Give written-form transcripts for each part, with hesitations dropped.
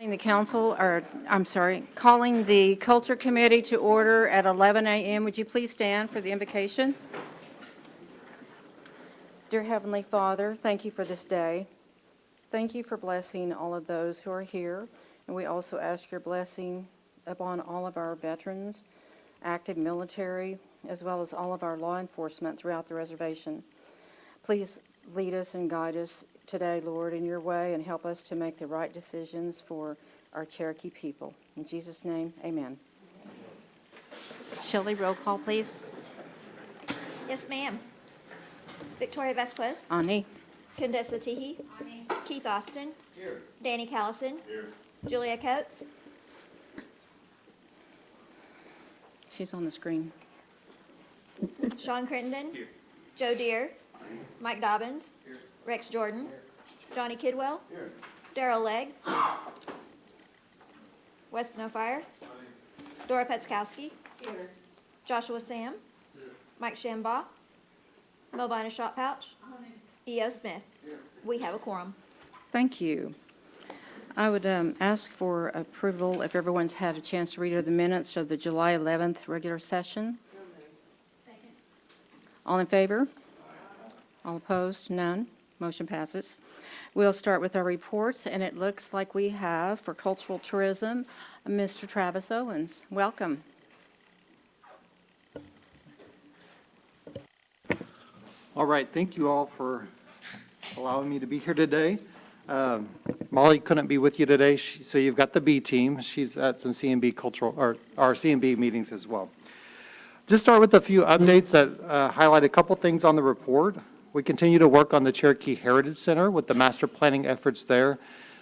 The council, calling the Culture Committee to order at 11 a.m. Would you please stand for the invocation? Dear Heavenly Father, thank you for this day. Thank you for blessing all of those who are here, and we also ask your blessing upon all of our veterans, active military, as well as all of our law enforcement throughout the reservation. Please lead us and guide us today, Lord, in your way, and help us to make the right decisions for our Cherokee people. In Jesus' name, amen. Shelley, roll call, please. Yes, ma'am. Victoria Vasquez. Ani. Condessa Teehee. Keith Austin. Here. Danny Callison. Here. Julia Coates. She's on the screen. Sean Crittenden. Here. Joe Deere. Mike Dobbins. Here. Rex Jordan. Here. Johnny Kidwell. Here. Daryl Legg. Wes Snowfire. Dora Petzkowski. Here. Joshua Sam. Here. Mike Shambaugh. Melvina Shotpouch. E.O. Smith. Here. We have a quorum. Thank you. I would ask for approval if everyone's had a chance to read the minutes of the July 11th regular session. Second. All in favor? All opposed? None. Motion passes. We'll start with our reports, and it looks like we have, for cultural tourism, Mr. Travis Owens. Welcome. All right, thank you all for allowing me to be here today. Molly couldn't be with you today, so you've got the B team. She's at some CMB cultural, or our CMB meetings as well. Just start with a few updates that highlight a couple things on the report. We continue to work on the Cherokee Heritage Center with the master planning efforts there.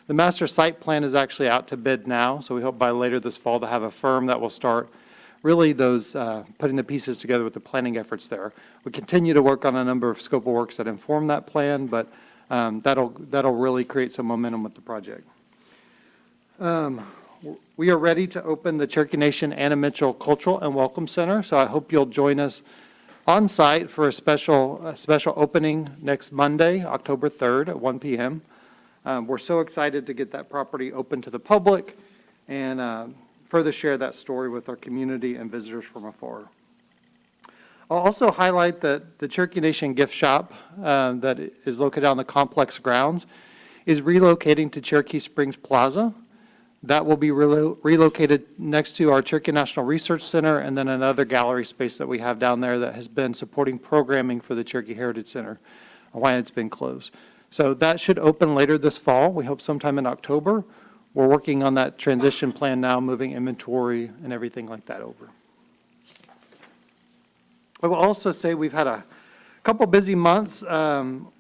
The master site plan is actually out to bid now, so we hope by later this fall to have a firm that will start really those putting the pieces together with the planning efforts there. We continue to work on a number of scope of works that inform that plan, but that'll really create some momentum with the project. We are ready to open the Cherokee Nation Anna Mitchell Cultural and Welcome Center, so I hope you'll join us on site for a special opening next Monday, October 3rd at 1 p.m. We're so excited to get that property open to the public and further share that story with our community and visitors from afar. I'll also highlight that the Cherokee Nation gift shop that is located on the complex grounds is relocating to Cherokee Springs Plaza. That will be relocated next to our Cherokee National Research Center and then another gallery space that we have down there that has been supporting programming for the Cherokee Heritage Center while it's been closed. So that should open later this fall. We hope sometime in October. We're working on that transition plan now, moving inventory and everything like that over. I will also say we've had a couple busy months.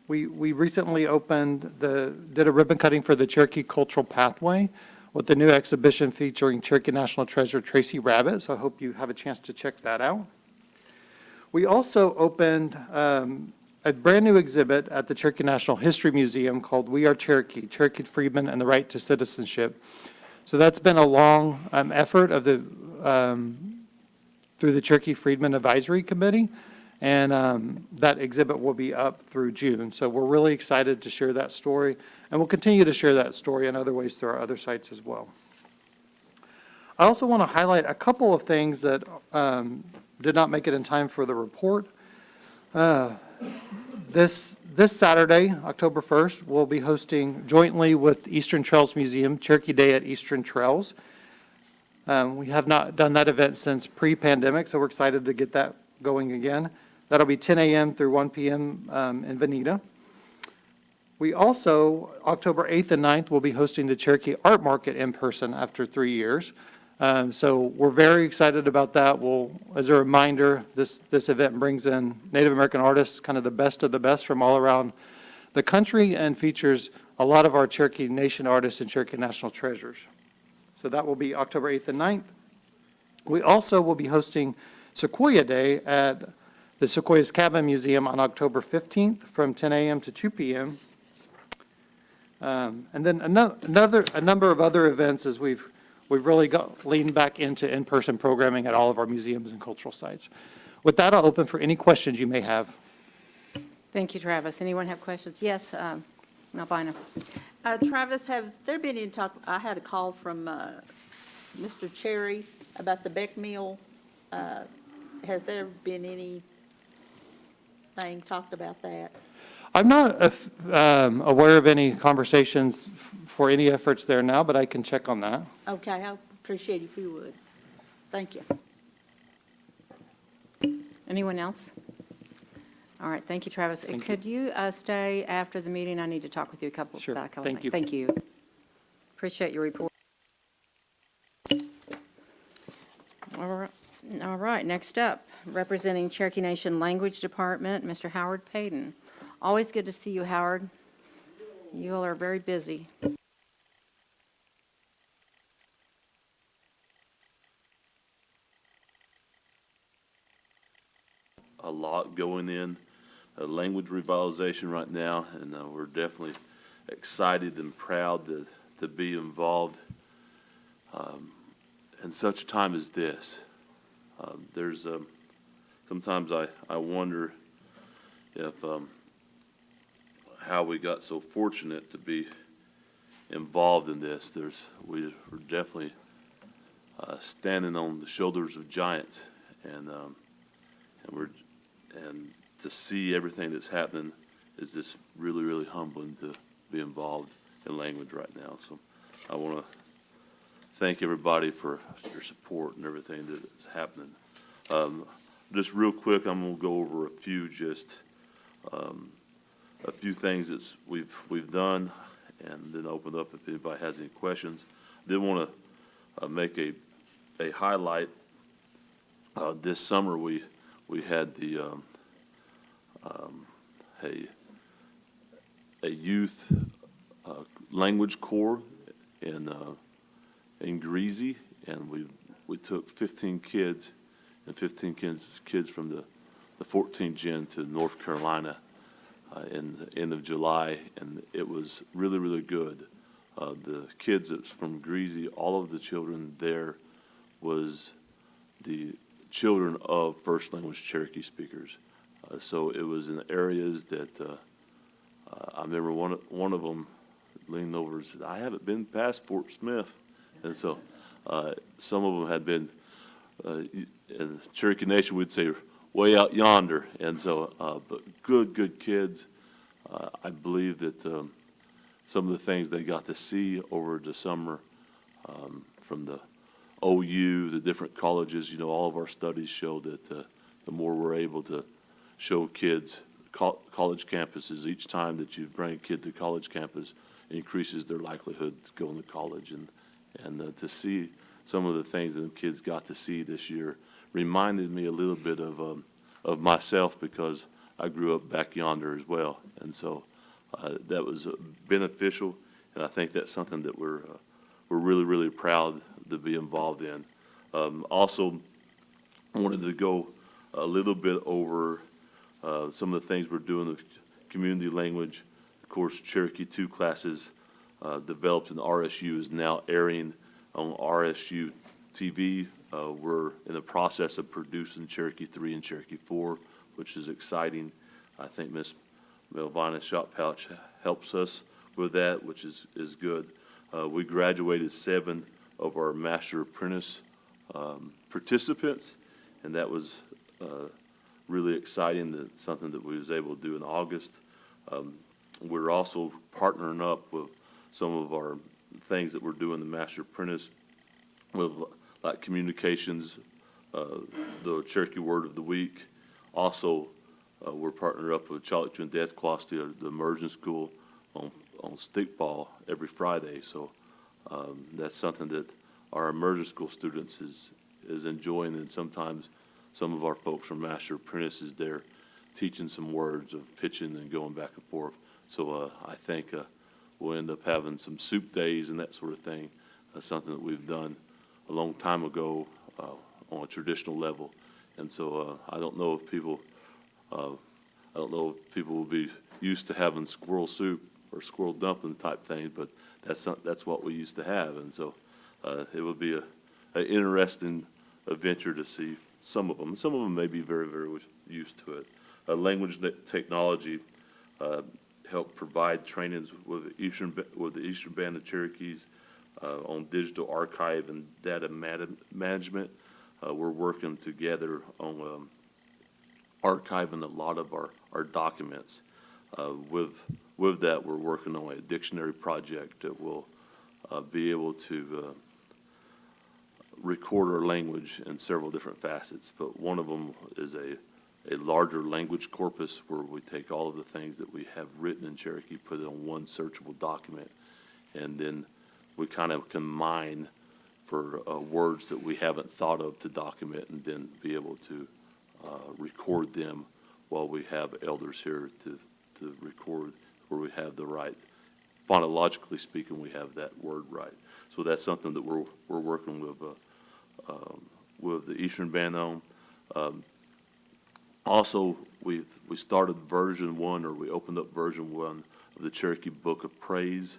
We recently did a ribbon cutting for the Cherokee Cultural Pathway with the new exhibition featuring Cherokee National Treasure Tracy Rabbit, so I hope you have a chance to check that out. We also opened a brand new exhibit at the Cherokee National History Museum called We Are Cherokee, Cherokee Freedmen and the Right to Citizenship. So that's been a long effort of through the Cherokee Freedmen Advisory Committee, and that exhibit will be up through June. So we're really excited to share that story, and we'll continue to share that story in other ways through our other sites as well. I also want to highlight a couple of things that did not make it in time for the report. This Saturday, October 1st, we'll be hosting jointly with Eastern Trails Museum, Cherokee Day at Eastern Trails. We have not done that event since pre-pandemic, so we're excited to get that going again. That'll be 10 a.m. through 1 p.m. In Veneta. We also, October 8th and 9th, will be hosting the Cherokee Art Market in person after 3 years. So we're very excited about that. As a reminder, this event brings in Native American artists, kind of the best from all around the country, and features a lot of our Cherokee Nation artists and Cherokee National Treasures. So that will be October 8th and 9th. We also will be hosting Sequoia Day at the Sequoia's Cabin Museum on October 15th from 10 a.m. to 2 p.m. And then a number of other events as we've really leaned back into in-person programming at all of our museums and cultural sites. With that, I'll open for any questions you may have. Thank you, Travis. Anyone have questions? Yes, Melvina. Travis, have there been any talk, I had a call from Mr. Cherry about the Beck Mill. Has there been anything talked about that? I'm not aware of any conversations for any efforts there now, but I can check on that. Okay, I appreciate if you would. Thank you. Anyone else? All right, thank you, Travis. Thank you. Could you stay after the meeting? I need to talk with you Sure. about a couple Thank things. you. Thank you. Appreciate your report. All right, next up, representing Cherokee Nation Language Department, Mr. Howard Payton. Always good to see you, Howard. You all are very busy. A lot going in language revitalization right now, and we're definitely excited and proud to be involved in such a time as this. There's sometimes I wonder if how we got so fortunate to be involved in this. We're definitely standing on the shoulders of giants, and to see everything that's happening is just really, really humbling to be involved in language right now. So I want to thank everybody for your support and everything that's happening. Just real quick, I'm going to go over a few things that we've done, and then open up if anybody has any questions. I did want to make a highlight. This summer we had the a youth language corps in Greasy, and we took 15 kids and 15 kids from the 14th gen to North Carolina in the end of July, and it was really, really good. The kids that's from Greasy, all of the children there was the children of first language Cherokee speakers. So it was in areas that I remember one of them leaned over and said, "I haven't been past Fort Smith," and so some of them had been in Cherokee Nation we'd say way out yonder, and so but good kids. I believe that some of the things they got to see over the summer from the OU, the different colleges, all of our studies show that the more we're able to show kids college campuses, each time that you bring a kid to college campus, increases their likelihood to go into college. And to see some of the things that the kids got to see this year reminded me a little bit of myself, because I grew up back yonder as well. And so that was beneficial, and I think that's something that we're really, really proud to be involved in. Also, I wanted to go a little bit over some of the things we're doing with community language. Of course, Cherokee 2 classes developed in RSU is now airing on RSU TV. We're in the process of producing Cherokee 3 and Cherokee 4, which is exciting. I think Miss Melvina Shot Pouch helps us with that, which is good. We graduated 7 of our Master Apprentice participants, and that was really exciting. That's something that we was able to do in August. We're also partnering up with some of our things that we're doing the Master Apprentice with, like communications, the Cherokee Word of the Week. Also, we're partnered up with Charlotte June Death Closty, the immersion school on stickball every Friday. So that's something that our immersion school students is enjoying, and sometimes some of our folks from Master Apprentices there teaching some words of pitching and going back and forth. So I think we'll end up having some soup days and that sort of thing. That's something that we've done a long time ago on a traditional level. And so I don't know if people will be used to having squirrel soup or squirrel dumpling type thing, but that's what we used to have. And so it would be an interesting adventure to see some of them. Some of them may be very, very used to it. Language technology help provide trainings with the Eastern Band of Cherokees on digital archive and data management. We're working together on archiving a lot of our documents. With that, we're working on a dictionary project that will be able to record our language in several different facets, but one of them is a larger language corpus where we take all of the things that we have written in Cherokee, put it on one searchable document, and then we kind of combine for words that we haven't thought of to document, and then be able to record them while we have elders here to record where we have the right, phonologically speaking, we have that word right. So that's something that we're working with the Eastern Band on. Also, we started version 1, or we opened up version 1 of the Cherokee Book of Praise.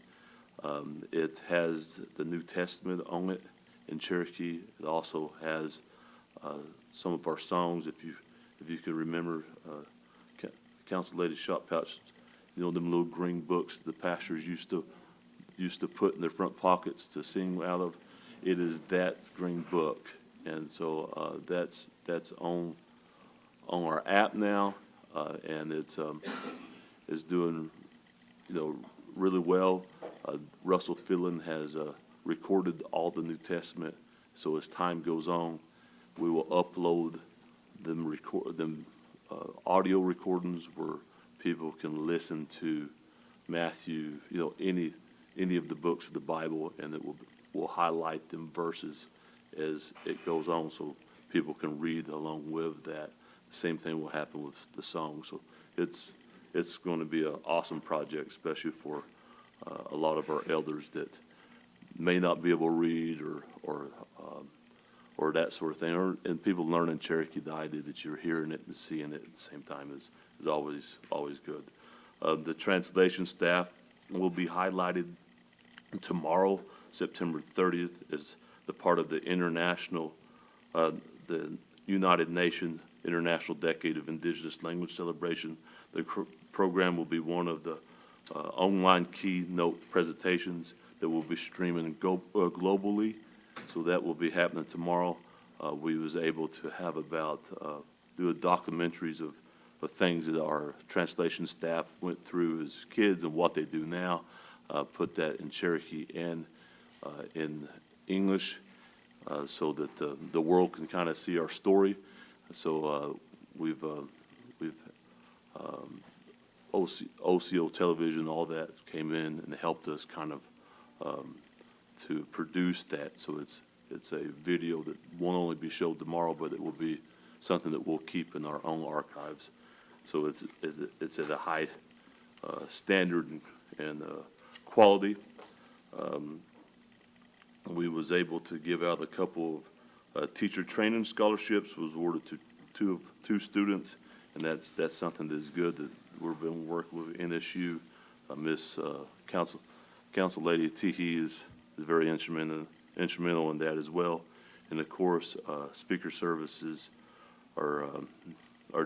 It has the New Testament on it in Cherokee. It also has some of our songs. If you can remember, Council Lady Shot Pouch, you know, them little green books the pastors used to put in their front pockets to sing out of. It is that green book, and so that's on our app now, and it's doing, you know, really well. Russell Phelan has recorded all the New Testament, so as time goes on, we will upload them audio recordings where people can listen to Matthew, you know, any of the books of the Bible, and it will highlight them verses as it goes on, so people can read along with that. The same thing will happen with the song. So it's going to be an awesome project, especially for a lot of our elders that may not be able to read or that sort of thing, and people learning Cherokee. The idea that you're hearing it and seeing it at the same time is always good. The translation staff will be highlighted tomorrow, September 30th, as the part of the the United Nations International Decade of Indigenous Language Celebration. The program will be one of the online keynote presentations that will be streaming globally. So that will be happening tomorrow. We was able to have do documentaries of things that our translation staff went through as kids and what they do now, put that in Cherokee and in English, so that the world can kind of see our story. So we've OCO Television, all that came in and helped us kind of to produce that. So it's a video that won't only be showed tomorrow, but it will be something that we'll keep in our own archives. So it's at a high standard and quality. We was able to give out a couple of teacher training scholarships. Was awarded to two students, and that's something that's good that we've been working with NSU. Miss Council Lady Teehee is very instrumental in that as well. And of course, speaker services are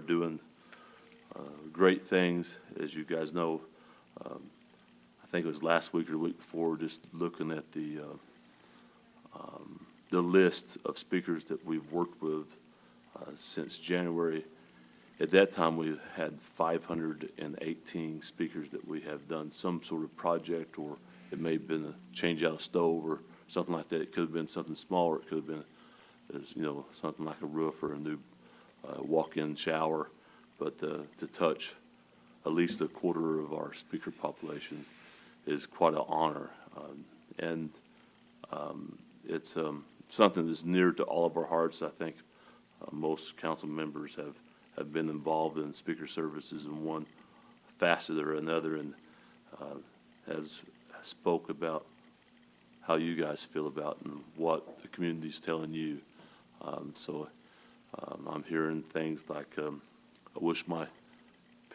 doing great things, as you guys know. I think it was last week or the week before, just looking at the list of speakers that we've worked with since January. At that time, we had 518 speakers that we have done some sort of project, or it may have been a change out of stove or something like that. It could have been something smaller. It could have been, something like a roof or a new walk-in shower. But to touch at least a quarter of our speaker population is quite an honor. And it's something that's near to all of our hearts. I think most council members have been involved in speaker services in one facet or another, and has spoke about how you guys feel about and what the community's telling you. So I'm hearing things like, I wish my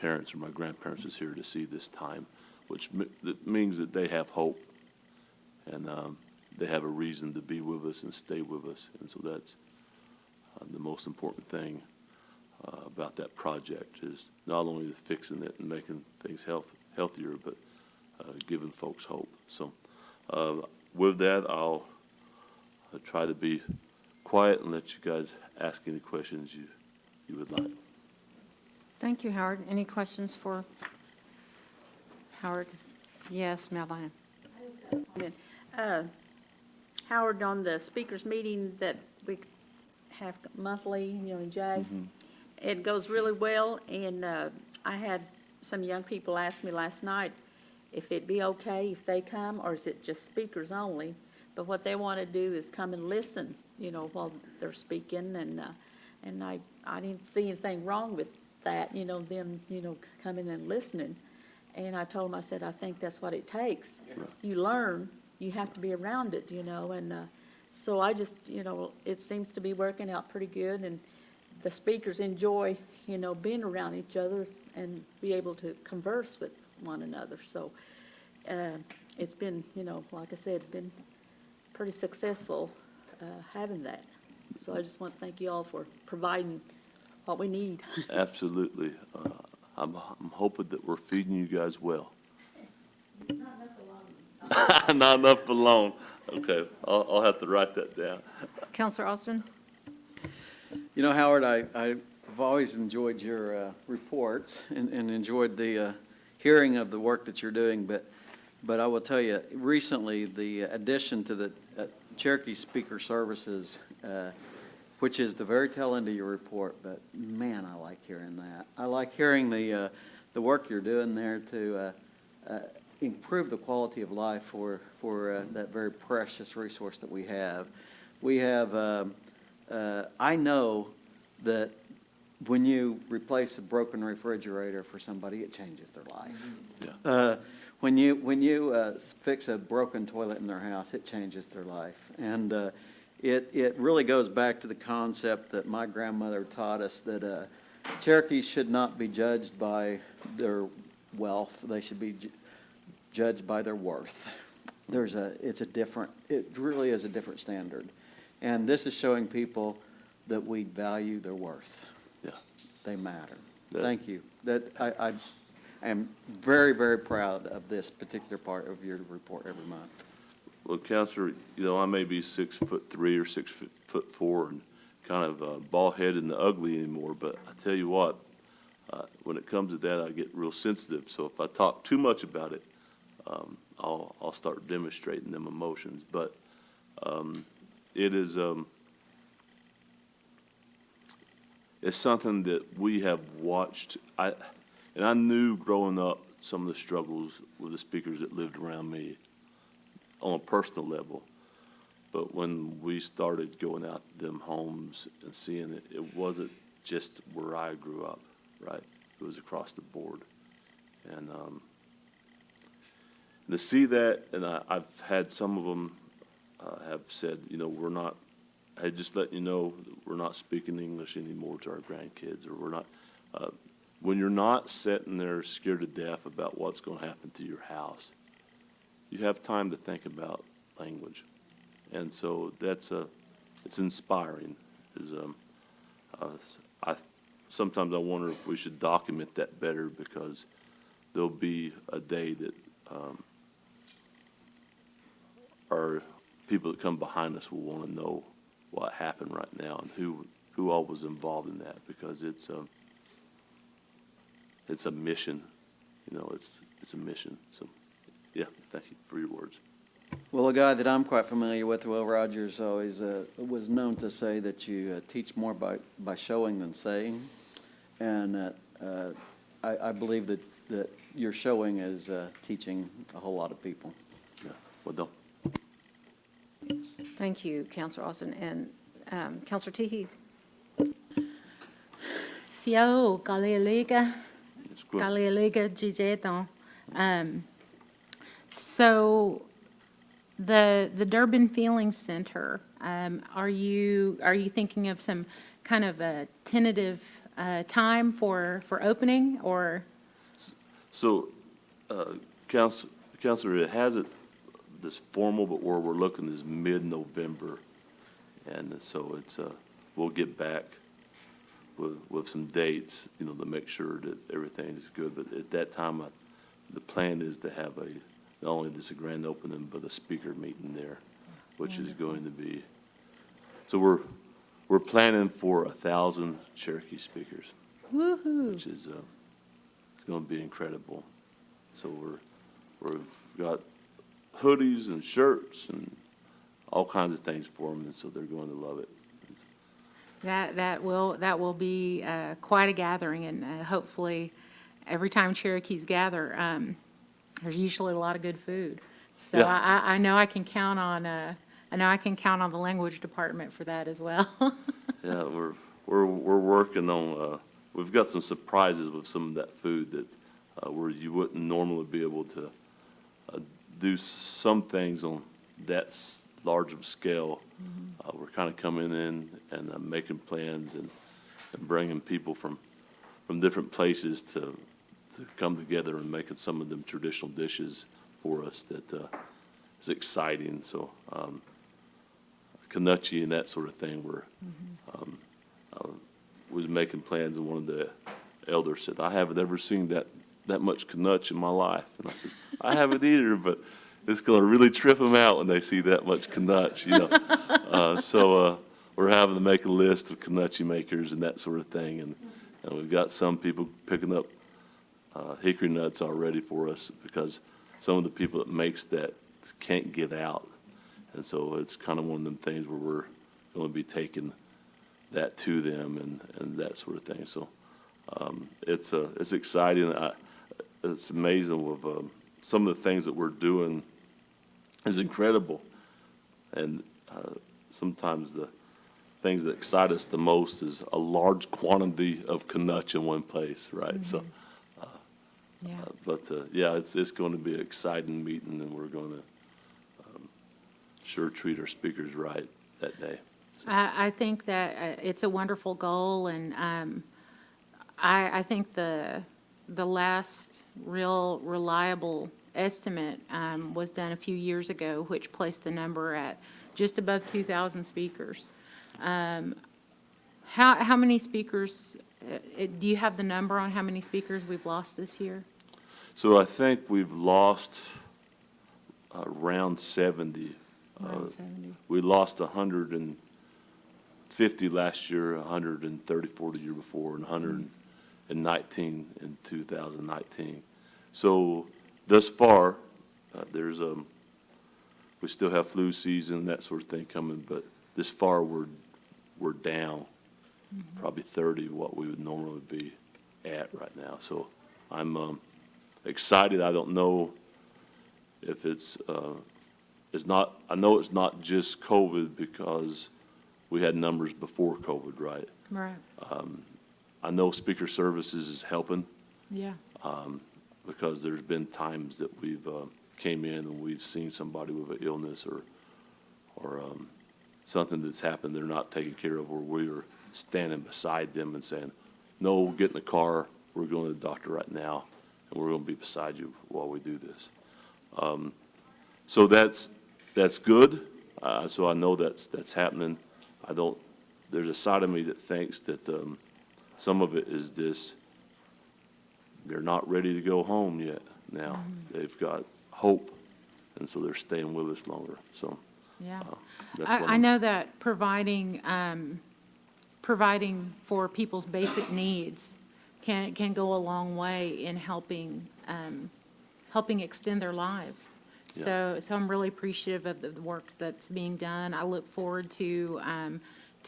parents or my grandparents was here to see this time, which means that they have hope, and they have a reason to be with us and stay with us. And so that's the most important thing about that project, is not only fixing it and making things healthier, but giving folks hope. So with that, I'll try to be quiet and let you guys ask any questions you would like. Thank you, Howard. Any questions for Howard? Yes, Melvina. Howard, on the speakers meeting that we have monthly, in Jay, it goes really well, and I had some young people ask me last night if it'd be okay if they come, or is it just speakers only? But what they want to do is come and listen, while they're speaking, and I didn't see anything wrong with that, them, coming and listening. And I told them, I said, I think that's what it takes. You learn, you have to be around it, and so I just, it seems to be working out pretty good, and the speakers enjoy, being around each other and be able to converse with one another. So it's been, like I said, it's been pretty successful having that. So I just want to thank you all for providing what we need. Absolutely. I'm hoping that we're feeding you guys well. Not enough alone. Okay, I'll have to write that down. Counselor Austin? Howard, I've always enjoyed your reports and enjoyed the hearing of the work that you're doing, but I will tell you, recently, the addition to the Cherokee Speaker Services, which is the very tail end of your report, but man, I like hearing that. I like hearing the work you're doing there to improve the quality of life for that very precious resource that we have. We have, I know that when you replace a broken refrigerator for somebody, it changes their life. Yeah. When you fix a broken toilet in their house, it changes their life. And it really goes back to the concept that my grandmother taught us, that Cherokees should not be judged by their wealth. They should be judged by their worth. It really is a different standard. And this is showing people that we value their worth. Yeah. They matter. That- Thank you. I am very, very proud of this particular part of your report every month. Well, Counselor, I may be 6'3" or 6'4" and kind of bald-headed and ugly anymore, but I tell you what, when it comes to that, I get real sensitive. So if I talk too much about it, I'll start demonstrating them emotions. But it is it's something that we have watched. And I knew growing up some of the struggles with the speakers that lived around me on a personal level. But when we started going out to them homes and seeing it, it wasn't just where I grew up, right? It was across the board. And to see that, and I've had some of them have said, we're not, hey, just letting you know, we're not speaking English anymore to our grandkids, or we're not, when you're not sitting there scared to death about what's going to happen to your house, you have time to think about language. And so it's inspiring. Sometimes I wonder if we should document that better, because there'll be a day that our people that come behind us will want to know what happened right now and who all was involved in that, because it's a mission. It's a mission. So, yeah, thank you for your words. Well, a guy that I'm quite familiar with, Will Rogers, always was known to say that you teach more by showing than saying. And I believe that your showing is teaching a whole lot of people. Yeah, well done. Thank you, Counselor Austin. And Counselor Teehee? Siao Galilega, It's good. Galilega Jijeton. So the Durbin Feeling Center, are you thinking of some kind of a tentative time for opening, or? So, Counselor, it hasn't this formal, but where we're looking is mid-November. And so we'll get back with some dates, to make sure that everything is good. But at that time, the plan is to have not only this grand opening, but a speaker meeting there, which is going to be, so we're planning for 1,000 Cherokee speakers, Woo-hoo. which is, it's gonna be incredible. So we've got hoodies and shirts and all kinds of things for them, and so they're going to love it. That will be quite a gathering, and hopefully, every time Cherokees gather, there's usually a lot of good food. So Yeah. I know I can count on, the language department for that as well. Yeah, we're working on, we've got some surprises with some of that food that, where you wouldn't normally be able to, do some things on that large of scale. We're kind of coming in and making plans and bringing people from different places to come together and making some of them traditional dishes for us that, is exciting. So, Knutsche and that sort of thing, was making plans, and one of the elders said, "I haven't ever seen that much Knutsche in my life." And I said, "I haven't either, but it's gonna really trip them out when they see that much Knutsche, you know." So we're having to make a list of Knutsche makers and that sort of thing, and we've got some people picking up hickory nuts already for us, because some of the people that makes that can't get out. And so it's kind of one of them things where we're going to be taking that to them and that sort of thing. So it's exciting. It's amazing with some of the things that we're doing is incredible. And sometimes the things that excite us the most is a large quantity of Knutsche in one place, right? So, Yeah. yeah, it's going to be an exciting meeting, and we're going to sure treat our speakers right that day. I think that it's a wonderful goal, and I think the last real reliable estimate was done a few years ago, which placed the number at just above 2,000 speakers. How many speakers, do you have the number on how many speakers we've lost this year? So I think we've lost around 70. Around 70. We lost 150 last year, 134 the year before, and 119 in 2019. So thus far, we still have flu season, that sort of thing coming, but this far we're down probably 30 what we would normally be at right now. So I'm excited. I don't know if it's not, I know it's not just COVID, because we had numbers before COVID, right? Right, I know Speaker Services is helping, yeah. because there's been times that we've came in and we've seen somebody with an illness or something that's happened they're not taking care of, where we are standing beside them and saying, "No, get in the car, we're going to the doctor right now, and we're going to be beside you while we do this." So that's good. So I know that's happening. There's a side of me that thinks that some of it is this, they're not ready to go home yet now. They've got hope, and so they're staying with us longer. So Yeah. that's what I know that providing for people's basic needs can go a long way in helping extend their lives. So I'm really appreciative of the work that's being done. I look forward to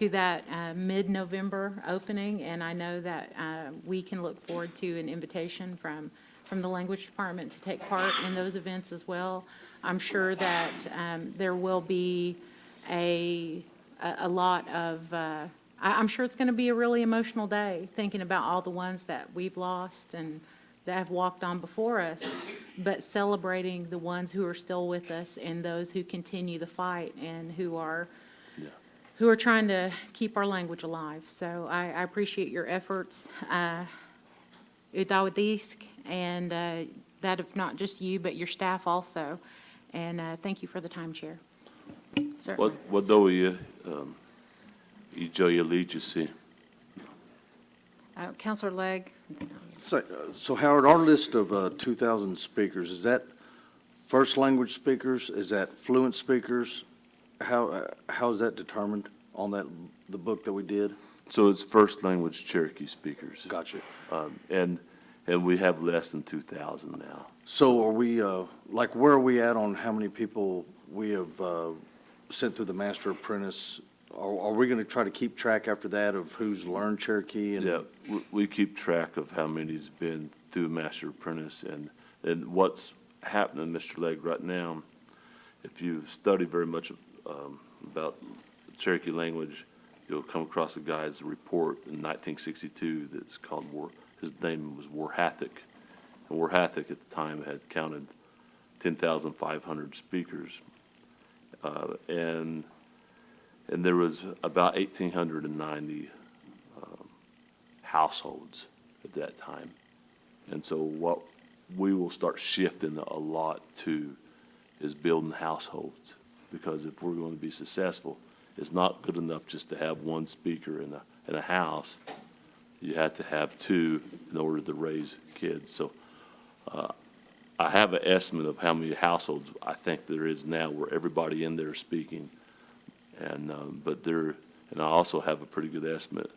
that mid-November opening, and I know that we can look forward to an invitation from the language department to take part in those events as well. I'm sure that there will be a lot of, I'm sure it's going to be a really emotional day, thinking about all the ones that we've lost and that have walked on before us, but celebrating the ones who are still with us and those who continue the fight and who are trying to keep our language alive. So I appreciate your efforts, Udawadisk, and that of not just you, but your staff also. And thank you for the time, Chair. Certainly. What do you enjoy your legacy? Counselor Legg, So Howard, our list of 2,000 speakers, is that first language speakers? Is that fluent speakers? How is that determined on the book that we did? So it's first language Cherokee speakers. Gotcha. And we have less than 2,000 now. So are we, like, where are we at on how many people we have sent through the Master Apprentice? Are we going to try to keep track after that of who's learned Cherokee? And Yeah, we keep track of how many's been through Master Apprentice, and what's happening, Mr. Legg, right now. If you study very much about the Cherokee language, you'll come across a guy's report in 1962 that's called his name was Warhathik. And Warhathik at the time had counted 10,500 speakers. And there was about 1,890 households at that time. And so what we will start shifting a lot to is building households, because if we're going to be successful, it's not good enough just to have one speaker in a house. You have to have two in order to raise kids. So I have an estimate of how many households I think there is now where everybody in there is speaking. And I also have a pretty good estimate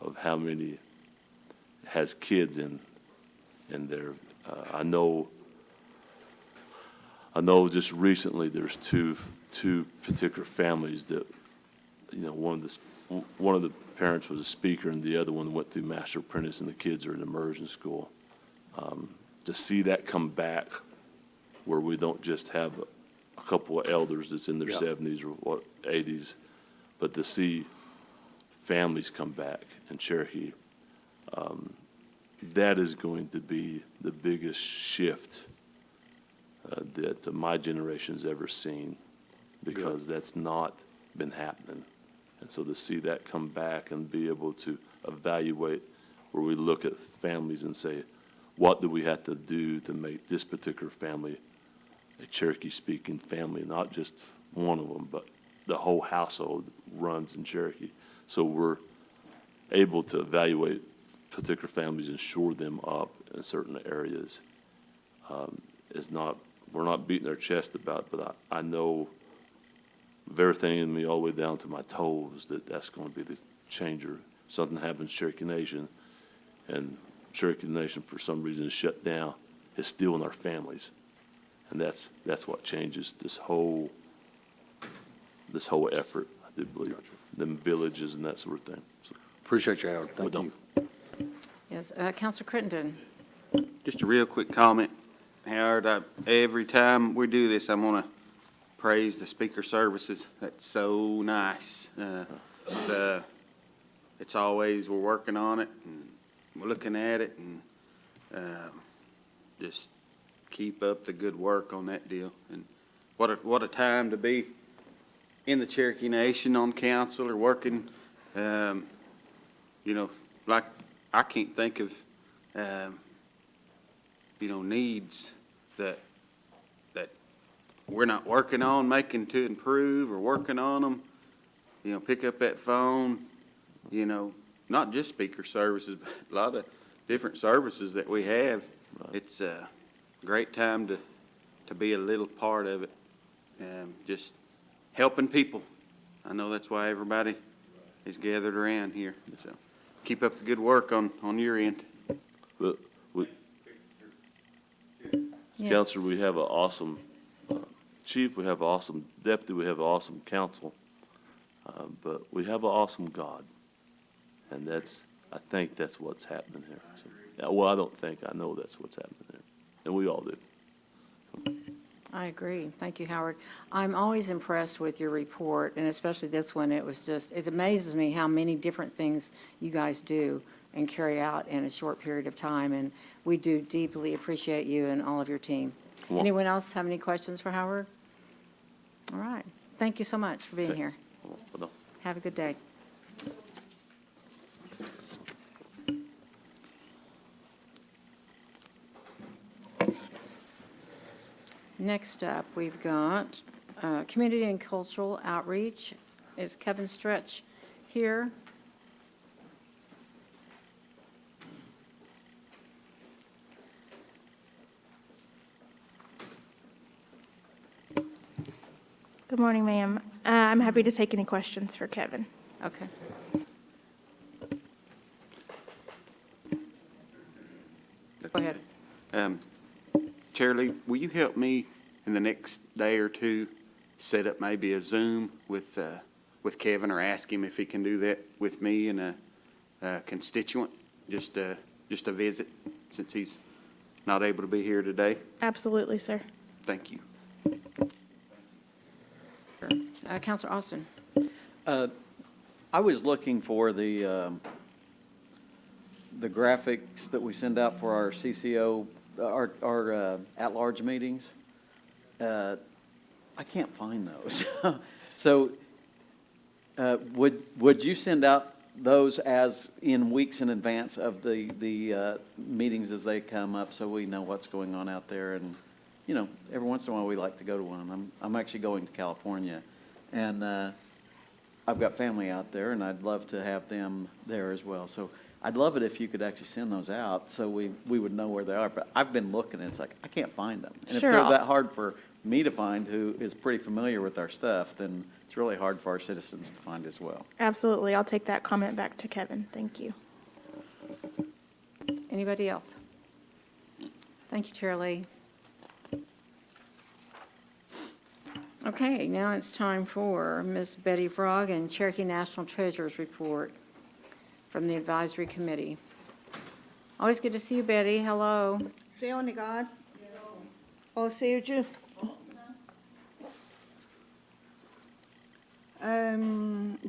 of how many has kids in there. I know just recently there's two particular families that, one of the parents was a speaker and the other one went through Master Apprentice, and the kids are in immersion school. To see that come back, where we don't just have a couple of elders that's in their 70s or 80s, but to see families come back in Cherokee, that is going to be the biggest shift that my generation's ever seen, because that's not been happening. And so to see that come back and be able to evaluate, where we look at families and say, what do we have to do to make this particular family a Cherokee-speaking family, not just one of them, but the whole household runs in Cherokee. So we're able to evaluate particular families and shore them up in certain areas. We're not beating our chest about it, but I know of everything in me all the way down to my toes that's going to be the changer. Something happens Cherokee Nation, and Cherokee Nation for some reason is shut down, it's still in our families. And that's what changes this whole effort, I do believe. Them villages and that sort of thing. So, appreciate you, Howard. Thank you. Yes, Counselor Crittenden. Just a real quick comment, Howard. Every time we do this, I'm going to praise the speaker services. That's so nice. It's always, we're working on it, and we're looking at it, and just keep up the good work on that deal. And what a time to be in the Cherokee Nation on council or working. Like, I can't think of needs that we're not working on, making to improve, or working on them. Pick up that phone. Not just speaker services, but a lot of different services that we have. Right. It's a great time to be a little part of it, just helping people. I know that's why everybody is gathered around here. So keep up the good work on your end. but Yes. Counselor, we have an awesome chief, we have an awesome deputy, we have an awesome council, but we have an awesome God. And I think that's what's happening here. So, well, I don't think, I know that's what's happening here. And we all do. I agree. Thank you, Howard. I'm always impressed with your report, and especially this one. It amazes me how many different things you guys do and carry out in a short period of time, and we do deeply appreciate you and all of your team. Well- Anyone else have any questions for Howard? All right. Thank you so much for being Okay. here. Well, no. Have a good day. Next up, we've got Community and Cultural Outreach. Is Kevin Stretch here? Good morning, ma'am. I'm happy to take any questions for Kevin. Okay. Go ahead. Chair Lee, will you help me in the next day or two set up maybe a Zoom with Kevin, or ask him if he can do that with me and a constituent, just a visit, since he's not able to be here today? Absolutely, sir. Thank you. Counselor Austin? I was looking for the graphics that we send out for our CCO, our at-large meetings. I can't find those. So, would you send out those as in weeks in advance of the meetings as they come up, so we know what's going on out there? And, you know, every once in a while, we like to go to one. I'm actually going to California, and I've got family out there, and I'd love to have them there as well. So I'd love it if you could actually send those out so we would know where they are. But I've been looking, and it's like, I can't find them. And Sure, if they're I'll- that hard for me to find, who is pretty familiar with our stuff, then it's really hard for our citizens to find as well. Absolutely. I'll take that comment back to Kevin. Thank you. Anybody else? Thank you, Chair Lee. Okay, now it's time for Ms. Betty Frog and Cherokee National Treasures Report from the Advisory Committee. Always good to see you, Betty. Hello. Seo Nigad. O Seju.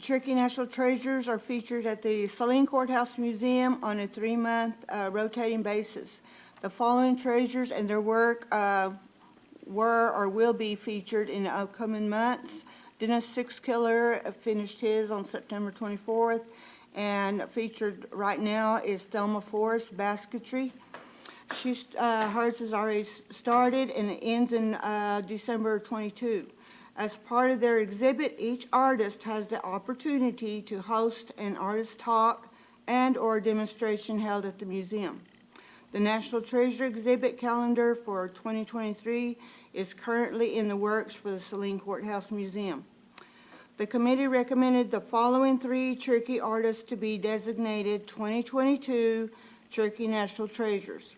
Cherokee National Treasures are featured at the Saline Courthouse Museum on a 3-month rotating basis. The following treasures and their work were or will be featured in the upcoming months. Dennis Six Killer finished his on September 24th, and featured right now is Thelma Forrest Basketry. Hers has already started and it ends in December 22. As part of their exhibit, each artist has the opportunity to host an artist talk and/or demonstration held at the museum. The National Treasure exhibit calendar for 2023 is currently in the works for the Saline Courthouse Museum. The committee recommended the following 3 Cherokee artists to be designated 2022 Cherokee National Treasures: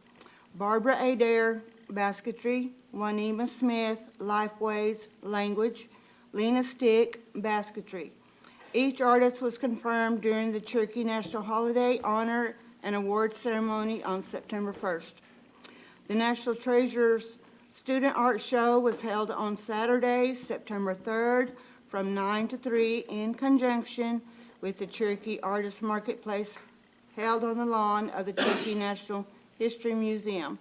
Barbara Adair, Basketry; Juanima Smith, Lifeways, Language; Lena Stick, Basketry. Each artist was confirmed during the Cherokee National Holiday Honor and Award Ceremony on September 1st. The National Treasures Student Art Show was held on Saturday, September 3rd, from 9 to 3 in conjunction with the Cherokee Artist Marketplace held on the lawn of the Cherokee National History Museum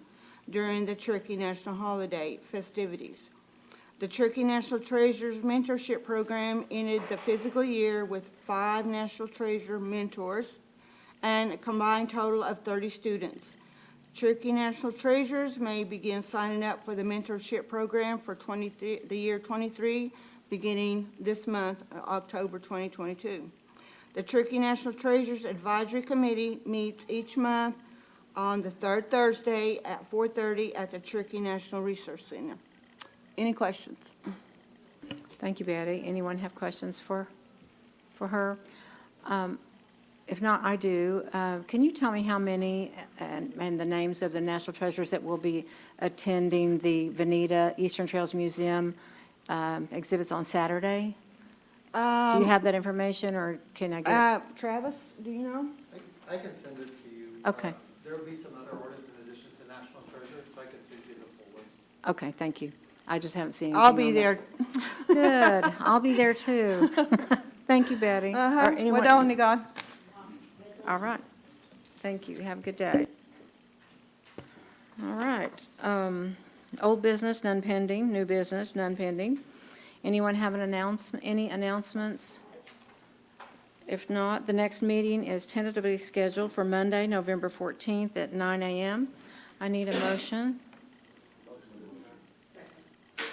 during the Cherokee National Holiday festivities. The Cherokee National Treasures Mentorship Program ended the fiscal year with 5 National Treasure mentors and a combined total of 30 students. Cherokee National Treasures may begin signing up for the mentorship program for the year 23, beginning this month, October 2022. The Cherokee National Treasures Advisory Committee meets each month on the 3rd Thursday at 4:30 at the Cherokee National Resource Center. Any questions? Thank you, Betty. Anyone have questions for her? If not, I do. Can you tell me how many and the names of the National Treasures that will be attending the Veneta Eastern Trails Museum exhibits on Saturday? Do you have that information, or can I get? Travis, do you know? I can send it to you. Okay. There will be some other artists in addition to National Treasure, so I can send you the full list. Okay, thank you. I just haven't seen anything I'll be on there. that. Good. I'll be there too. Thank you, Betty. Or anyone- Wadon Nigad. All right. Thank you. Have a good day. All right. Old business, none pending. New business, none pending. Anyone have an announcement, any announcements? If not, the next meeting is tentatively scheduled for Monday, November 14th at 9 a.m. I need a motion.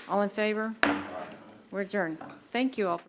All in favor? We're adjourned. Thank you all.